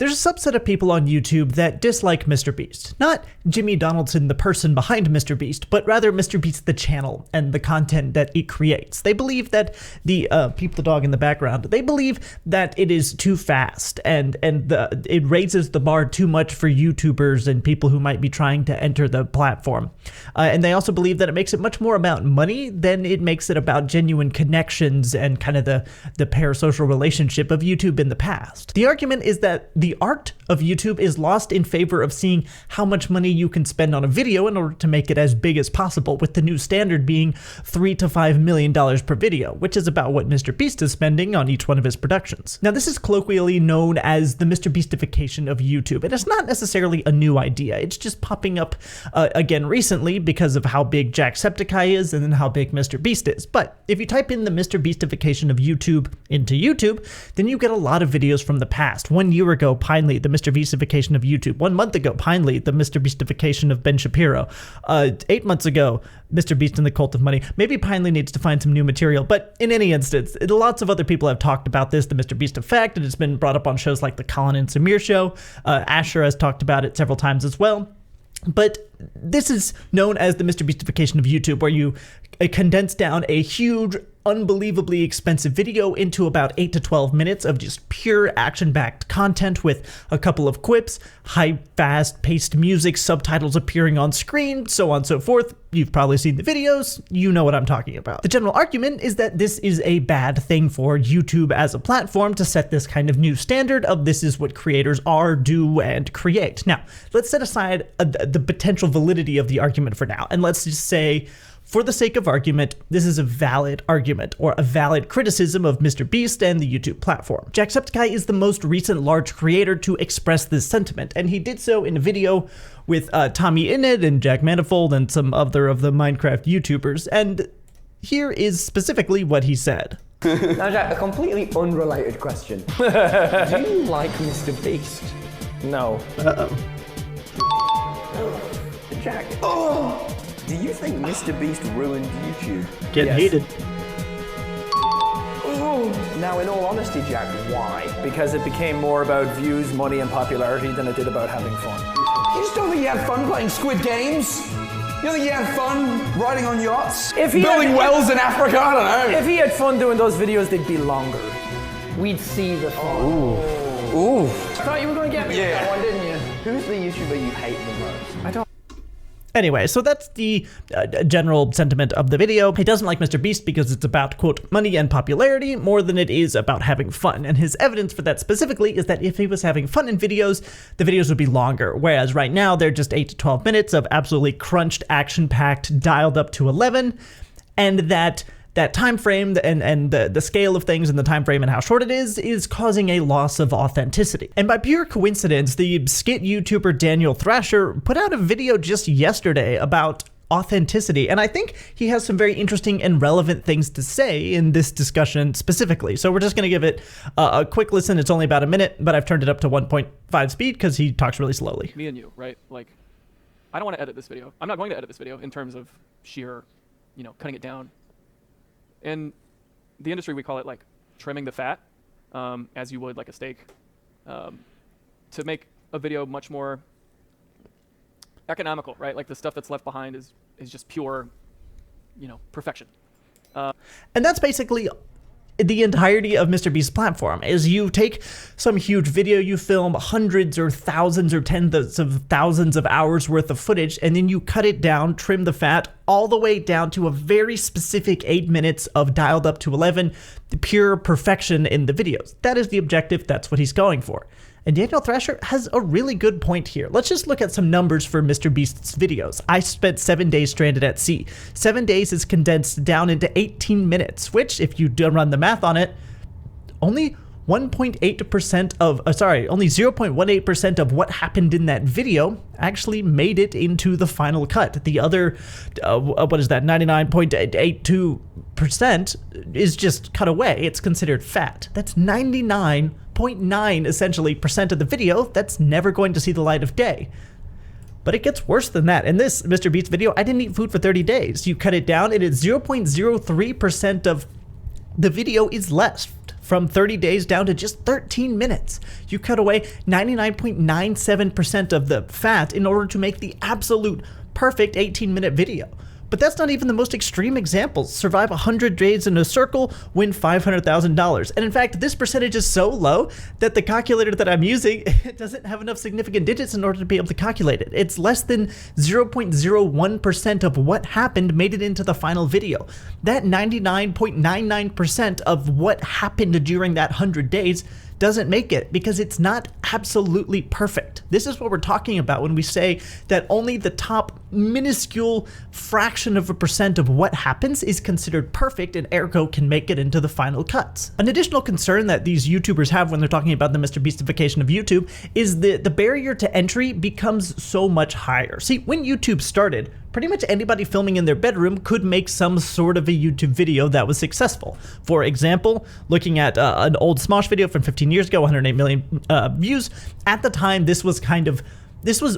There's a subset of people on YouTube that dislike MrBeast. Not Jimmy Donaldson, the person behind MrBeast, but rather MrBeast the channel and the content that it creates. They believe that peep the dog in the background, they believe that it is too fast and it raises the bar too much for YouTubers and people who might be trying to enter the platform. And they also believe that it makes it much more about money than it makes it about genuine connections and kind of the parasocial relationship of YouTube in the past. The argument is that the art of YouTube is lost in favor of seeing how much money you can spend on a video in order to make it as big as possible, with the new standard being $3 to $5 million per video, which is about what MrBeast is spending on each one of his productions. Now, this is colloquially known as the MrBeastification of YouTube, and it's not necessarily a new idea. It's just popping up again recently because of how big Jacksepticeye is and then how big MrBeast is. But if you type in the MrBeastification of YouTube into YouTube, then you get a lot of videos from the past. 1 year ago, Pinely, the MrBeastification of YouTube. 1 month ago, Pinely, the MrBeastification of Ben Shapiro. 8 months ago, MrBeast and the Cult of Money. Maybe Pinely needs to find some new material, but in any instance, lots of other people have talked about this, the MrBeast effect, and it's been brought up on shows like the Colin and Samir show. Asher has talked about it several times as well. But this is known as the MrBeastification of YouTube, where you condense down a huge, unbelievably expensive video into about 8 to 12 minutes of just pure action-backed content with a couple of quips, high, fast-paced music, subtitles appearing on screen, so on and so forth. You've probably seen the videos, you know what I'm talking about. The general argument is that this is a bad thing for YouTube as a platform to set this kind of new standard of this is what creators are, do, and create. Now, let's set aside the potential validity of the argument for now, and let's just say, for the sake of argument, this is a valid argument or a valid criticism of MrBeast and the YouTube platform. Jacksepticeye is the most recent large creator to express this sentiment, and he did so in a video with Tommy Innit and Jack Manifold and some other of the Minecraft YouTubers, and here is specifically what he said. Now Jack, a completely unrelated question. Do you like MrBeast? No. Uh-oh. Jack. Oh! Do you think MrBeast ruined YouTube? Getting heated. Ooh. Now, in all honesty, Jack, why? Because it became more about views, money, and popularity than it did about having fun. You just don't think you had fun playing Squid Games? You don't think you had fun riding on yachts? Building wells in Africa? I don't know. If he had fun doing those videos, they'd be longer. We'd see the fun. Ooh. I thought you were going to get me with that one, didn't you? Who's the YouTuber you hate the most? I don't. Anyway, so that's the general sentiment of the video. He doesn't like MrBeast because it's about, quote, money and popularity more than it is about having fun. And his evidence for that specifically is that if he was having fun in videos, the videos would be longer. Whereas right now, they're just 8 to 12 minutes of absolutely crunched, action-packed, dialed up to 11. And that time frame and the scale of things and the time frame and how short it is causing a loss of authenticity. And by pure coincidence, the skit YouTuber Daniel Thrasher put out a video just yesterday about authenticity, and I think he has some very interesting and relevant things to say in this discussion specifically. So we're just going to give it a quick listen. It's only about a minute, but I've turned it up to 1.5 speed because he talks really slowly. Me and you, right? Like, I don't want to edit this video. I'm not going to edit this video in terms of sheer, cutting it down. In the industry, we call it like trimming the fat, as you would like a steak, to make a video much more economical, right? Like the stuff that's left behind is just pure, perfection. And that's basically the entirety of MrBeast's platform. Is you take some huge video, you film hundreds or thousands or tens of thousands of hours worth of footage, and then you cut it down, trim the fat, all the way down to a very specific 8 minutes of dialed up to 11, the pure perfection in the videos. That is the objective, that's what he's going for. And Daniel Thrasher has a really good point here. Let's just look at some numbers for MrBeast's videos. I spent 7 days stranded at sea. 7 days is condensed down into 18 minutes, which, if you do run the math on it, only 1.8% of, only 0.18% of what happened in that video actually made it into the final cut. The other, 99.82% is just cut away. It's considered fat. That's 99.9 essentially percent of the video that's never going to see the light of day. But it gets worse than that. In this MrBeast video, I didn't eat food for 30 days. You cut it down and it's 0.03% of the video is left. from 30 days down to just 13 minutes. You cut away 99.97% of the fat in order to make the absolute perfect 18-minute video. But that's not even the most extreme examples. Survive 100 days in a circle, win $500,000. And in fact, this percentage is so low that the calculator that I'm using, it doesn't have enough significant digits in order to be able to calculate it. It's less than 0.01% of what happened made it into the final video. That 99.99% of what happened during that 100 days doesn't make it because it's not absolutely perfect. This is what we're talking about when we say that only the top minuscule fraction of a percent of what happens is considered perfect and ergo can make it into the final cuts. An additional concern that these YouTubers have when they're talking about the MrBeastification of YouTube is the barrier to entry becomes so much higher. See, when YouTube started, pretty much anybody filming in their bedroom could make some sort of a YouTube video that was successful. For example, looking at an old Smosh video from 15 years ago, 108 million views. At the time, this was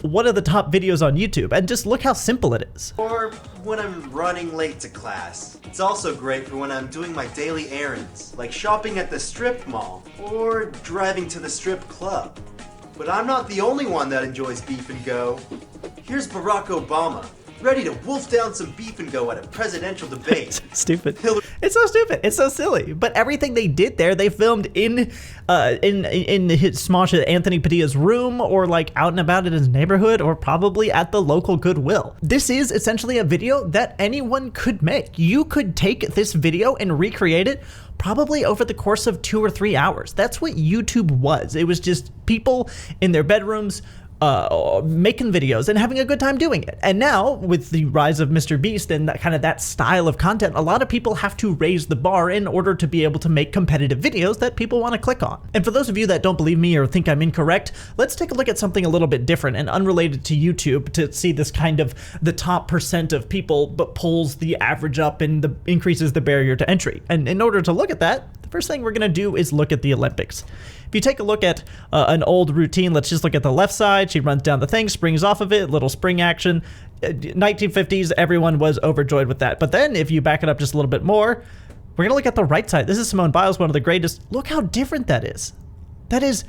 one of the top videos on YouTube, and just look how simple it is. Or when I'm running late to class. It's also great for when I'm doing my daily errands, like shopping at the strip mall, or driving to the strip club. But I'm not the only one that enjoys Beef and Go. Here's Barack Obama, ready to wolf down some beef and go at a presidential debate. Stupid. It's so stupid. It's so silly. But everything they did there, they filmed in his Smosh at Anthony Padilla's room, or like out and about in his neighborhood, or probably at the local Goodwill. This is essentially a video that anyone could make. You could take this video and recreate it probably over the course of 2 or 3 hours. That's what YouTube was. It was just people in their bedrooms making videos and having a good time doing it. And now, with the rise of MrBeast and that style of content, a lot of people have to raise the bar in order to be able to make competitive videos that people want to click on. And for those of you that don't believe me or think I'm incorrect, let's take a look at something a little bit different and unrelated to YouTube to see this kind of the top percent of people, but pulls the average up and increases the barrier to entry. And in order to look at that, the first thing we're going to do is look at the Olympics. If you take a look at an old routine, let's just look at the left side. She runs down the thing, springs off of it, little spring action. 1950s, everyone was overjoyed with that. But then if you back it up just a little bit more, we're going to look at the right side. This is Simone Biles, one of the greatest. Look how different that is. That is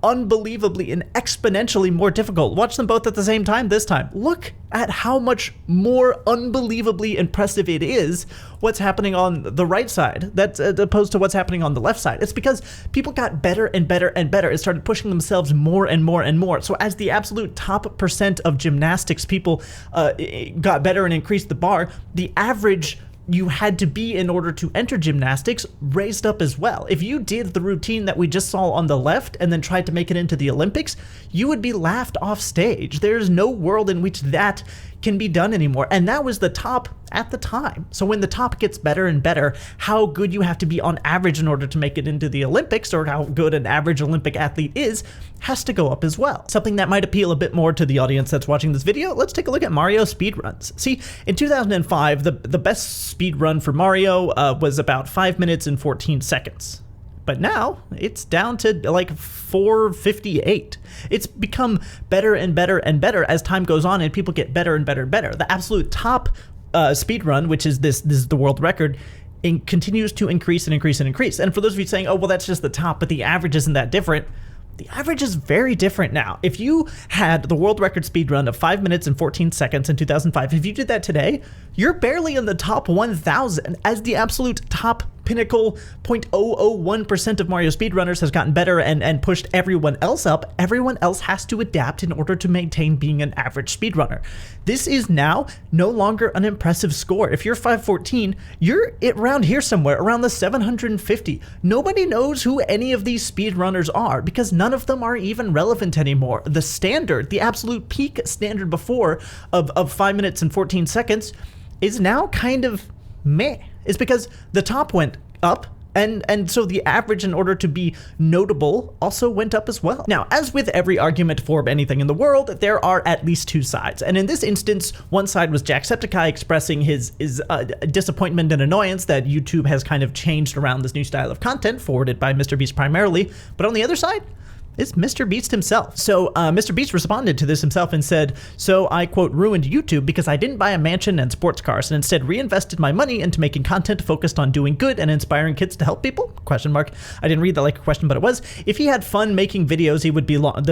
unbelievably and exponentially more difficult. Watch them both at the same time this time. Look at how much more unbelievably impressive it is what's happening on the right side that's opposed to what's happening on the left side. It's because people got better and better and better. It started pushing themselves more and more and more. So as the absolute top percent of gymnastics people got better and increased the bar, the average you had to be in order to enter gymnastics raised up as well. If you did the routine that we just saw on the left and then tried to make it into the Olympics, you would be laughed off stage. There's no world in which that can be done anymore. And that was the top at the time. So when the top gets better and better, how good you have to be on average in order to make it into the Olympics, or how good an average Olympic athlete is, has to go up as well. Something that might appeal a bit more to the audience that's watching this video, let's take a look at Mario speedruns. See, in 2005, the best speed run for Mario was about 5 minutes and 14 seconds. But now it's down to like 4:58. It's become better and better and better as time goes on and people get better and better and better. The absolute top speed run, which is this is the world record, continues to increase and increase and increase. And for those of you saying, oh, well, that's just the top, but the average isn't that different. The average is very different now. If you had the world record speed run of 5 minutes and 14 seconds in 2005, if you did that today, you're barely in the top 1,000 as the absolute top pinnacle 0.001% of Mario speedrunners has gotten better and pushed everyone else up. Everyone else has to adapt in order to maintain being an average speedrunner. This is now no longer an impressive score. If you're 514, you're around here somewhere, around the 750. Nobody knows who any of these speedrunners are because none of them are even relevant anymore. The standard, the absolute peak standard before of 5 minutes and 14 seconds is now kind of meh. It's because the top went up, and so the average, in order to be notable, also went up as well. Now, as with every argument for anything in the world, there are at least two sides. And in this instance, one side was Jacksepticeye expressing his disappointment and annoyance that YouTube has kind of changed around this new style of content, forwarded by MrBeast primarily. But on the other side, is MrBeast himself. So MrBeast responded to this himself and said, so I, quote, ruined YouTube because I didn't buy a mansion and sports cars and instead reinvested my money into making content focused on doing good and inspiring kids to help people? Question mark. I didn't read that like a question, but it was. If he had fun making videos, the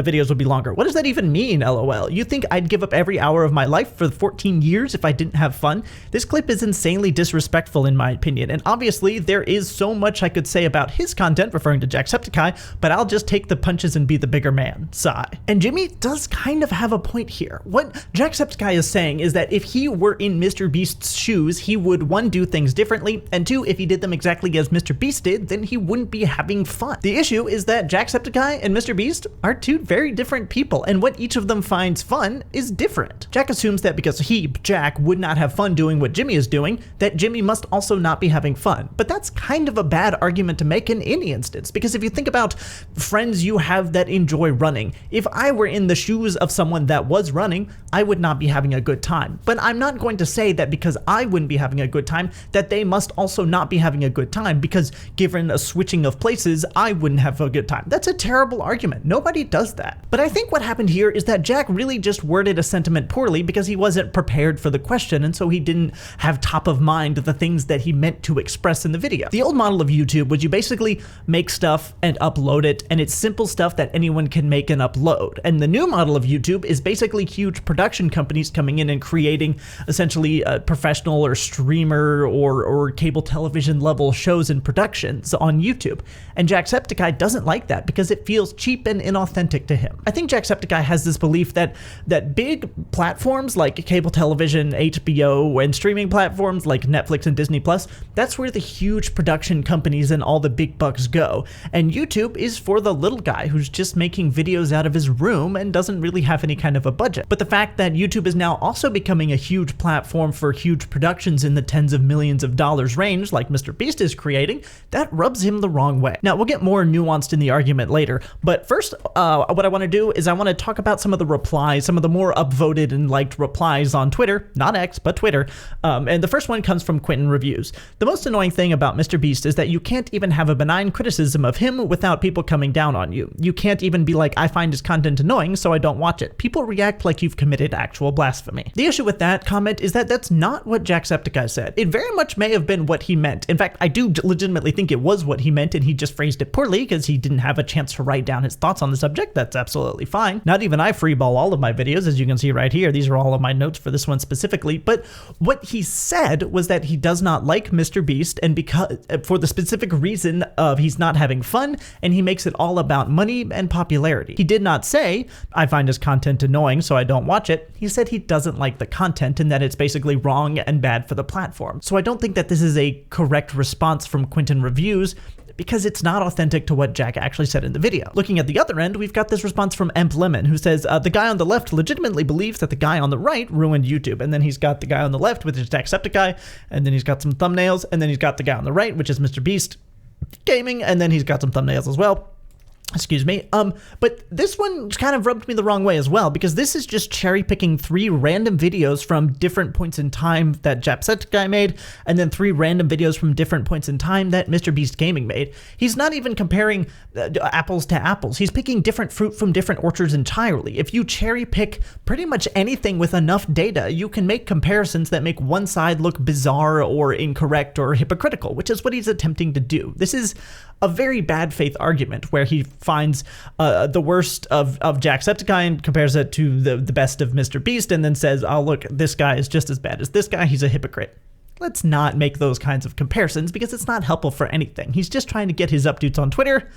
videos would be longer. What does that even mean, LOL? You think I'd give up every hour of my life for 14 years if I didn't have fun? This clip is insanely disrespectful in my opinion, and obviously there is so much I could say about his content, referring to Jacksepticeye, but I'll just take the punches and be the bigger man. Sigh. And Jimmy does kind of have a point here. What Jacksepticeye is saying is that if he were in MrBeast's shoes, he would, one, do things differently, and two, if he did them exactly as MrBeast did, then he wouldn't be having fun. The issue is that Jacksepticeye and MrBeast are two very different people, and what each of them finds fun is different. Jack assumes that because Jack, would not have fun doing what Jimmy is doing, that Jimmy must also not be having fun. But that's kind of a bad argument to make in any instance, because if you think about friends you have that enjoy running, if I were in the shoes of someone that was running, I would not be having a good time. But I'm not going to say that because I wouldn't be having a good time, that they must also not be having a good time, because given a switching of places, I wouldn't have a good time. That's a terrible argument. Nobody does that. But I think what happened here is that Jack really just worded a sentiment poorly because he wasn't prepared for the question, and so he didn't have top of mind the things that he meant to express in the video. The old model of YouTube was you basically make stuff and upload it, and it's simple stuff that anyone can make and upload. And the new model of YouTube is basically huge production companies coming in and creating essentially professional or streamer or cable television level shows and productions on YouTube. And Jacksepticeye doesn't like that because it feels cheap and inauthentic to him. I think Jacksepticeye has this belief that big platforms like cable television, HBO, and streaming platforms like Netflix and Disney Plus, that's where the huge production companies and all the big bucks go. And YouTube is for the little guy who's just making videos out of his room and doesn't really have any kind of a budget. But the fact that YouTube is now also becoming a huge platform for huge productions in the tens of millions of dollars range, like MrBeast is creating, that rubs him the wrong way. Now, we'll get more nuanced in the argument later, but first, what I want to do is I want to talk about some of the replies, some of the more upvoted and liked replies on Twitter, not X, but Twitter. And the first one comes from Quentin Reviews. The most annoying thing about MrBeast is that you can't even have a benign criticism of him without people coming down on you. You can't even be like, I find his content annoying, so I don't watch it. People react like you've committed actual blasphemy. The issue with that comment is that that's not what Jacksepticeye said. It very much may have been what he meant. In fact, I do legitimately think it was what he meant, and he just phrased it poorly because he didn't have a chance to write down his thoughts on the subject. That's absolutely fine. Not even I freeball all of my videos, as you can see right here. These are all of my notes for this one specifically. But what he said was that he does not like MrBeast, and because for the specific reason of he's not having fun, and he makes it all about money and popularity. He did not say, I find his content annoying, so I don't watch it. He said he doesn't like the content and that it's basically wrong and bad for the platform. So I don't think that this is a correct response from Quentin Reviews, because it's not authentic to what Jack actually said in the video. Looking at the other end, we've got this response from Emp Lemon, who says, the guy on the left legitimately believes that the guy on the right ruined YouTube. And then he's got the guy on the left, which is Jacksepticeye, and then he's got some thumbnails, and then he's got the guy on the right, which is MrBeast Gaming, and then he's got some thumbnails as well. Excuse me. But this one kind of rubbed me the wrong way as well, because this is just cherry picking 3 random videos from different points in time that Jacksepticeye made, and then 3 random videos from different points in time that MrBeast Gaming made. He's not even comparing apples to apples. He's picking different fruit from different orchards entirely. If you cherry pick pretty much anything with enough data, you can make comparisons that make one side look bizarre or incorrect or hypocritical, which is what he's attempting to do. This is a very bad faith argument where he finds the worst of Jacksepticeye and compares it to the best of MrBeast, and then says, oh look, this guy is just as bad as this guy, he's a hypocrite. Let's not make those kinds of comparisons because it's not helpful for anything. He's just trying to get his updates on Twitter,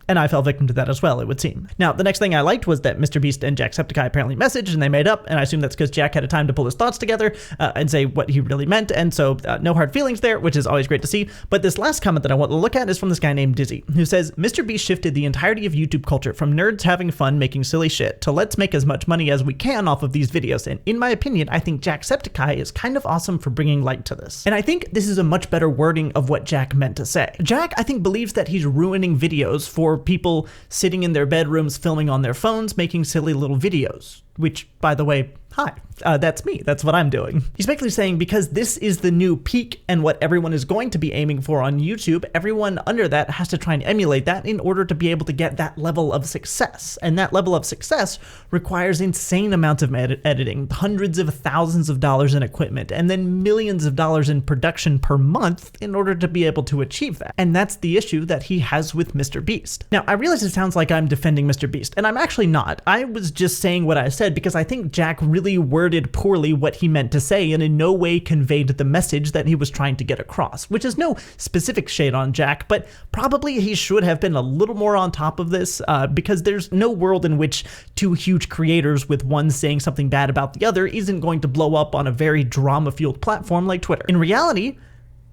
and I fell victim to that as well, it would seem. Now, the next thing I liked was that MrBeast and Jacksepticeye apparently messaged and they made up, and I assume that's because Jack had a time to pull his thoughts together and say what he really meant, and so no hard feelings there, which is always great to see. But this last comment that I want to look at is from this guy named Dizzy, who says, MrBeast shifted the entirety of YouTube culture from nerds having fun making silly shit to let's make as much money as we can off of these videos, and in my opinion, I think Jacksepticeye is kind of awesome for bringing light to this. And I think this is a much better wording of what Jack meant to say. Jack, I think, believes that he's ruining videos for people sitting in their bedrooms filming on their phones making silly little videos. which, by the way, hi, that's me. That's what I'm doing. He's basically saying because this is the new peak and what everyone is going to be aiming for on YouTube, everyone under that has to try and emulate that in order to be able to get that level of success. And that level of success requires insane amounts of editing, hundreds of thousands of dollars in equipment, and then millions of dollars in production per month in order to be able to achieve that. And that's the issue that he has with MrBeast. Now, I realize it sounds like I'm defending MrBeast, and I'm actually not. I was just saying what I said because I think Jack really worded poorly what he meant to say and in no way conveyed the message that he was trying to get across, which is no specific shade on Jack, but probably he should have been a little more on top of this because there's no world in which two huge creators with one saying something bad about the other isn't going to blow up on a very drama-fueled platform like Twitter. In reality,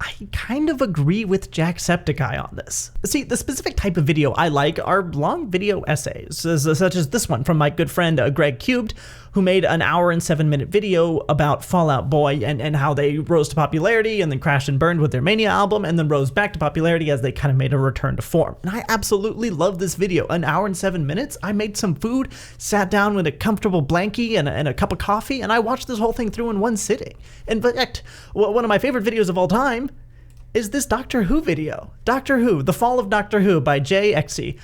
I kind of agree with Jacksepticeye on this. See, the specific type of video I like are long video essays, such as this one from my good friend Greg Cubed, who made an 1 and 7 minute video about Fall Out Boy and how they rose to popularity and then crashed and burned with their Mania album and then rose back to popularity as they kind of made a return to form. And I absolutely love this video. An 1 and 7 minutes, I made some food, sat down with a comfortable blankie and a cup of coffee, and I watched this whole thing through in one sitting. In fact, one of my favorite videos of all time is this Doctor Who video. Doctor Who, The Fall of Doctor Who by Jacksepticeye.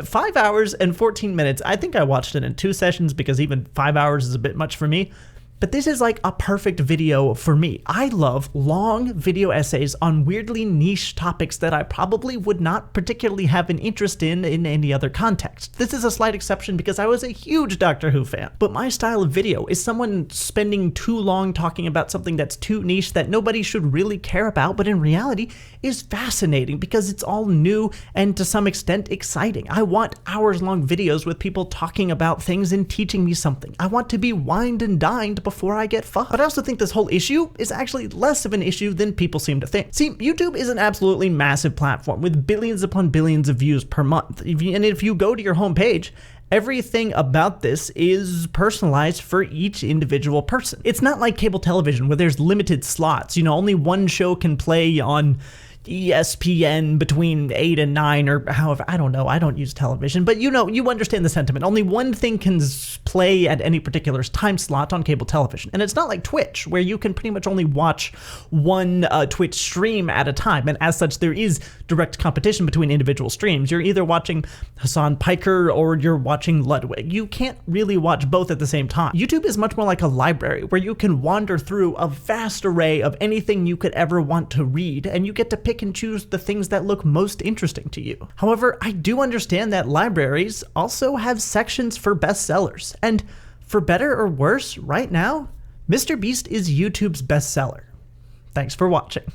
5 hours and 14 minutes. I think I watched it in 2 sessions because even 5 hours is a bit much for me. But this is like a perfect video for me. I love long video essays on weirdly niche topics that I probably would not particularly have an interest in any other context. This is a slight exception because I was a huge Doctor Who fan. But my style of video is someone spending too long talking about something that's too niche that nobody should really care about, but in reality is fascinating because it's all new and to some extent exciting. I want hours-long videos with people talking about things and teaching me something. I want to be wined and dined before I get fucked. But I also think this whole issue is actually less of an issue than people seem to think. See, YouTube is an absolutely massive platform with billions upon billions of views per month. And if you go to your homepage, everything about this is personalized for each individual person. It's not like cable television where there's limited slots. You know, only one show can play on ESPN between 8 and 9 or however, I don't know, I don't use television, but you know, you understand the sentiment. Only one thing can play at any particular time slot on cable television. And it's not like Twitch where you can pretty much only watch one Twitch stream at a time. And as such, there is direct competition between individual streams. You're either watching Hassan Piker or you're watching Ludwig. You can't really watch both at the same time. YouTube is much more like a library where you can wander through a vast array of anything you could ever want to read, and you get to pick and choose the things that look most interesting to you. However, I do understand that libraries also have sections for bestsellers, and for better or worse, right now, MrBeast is YouTube's bestseller. Thanks for watching.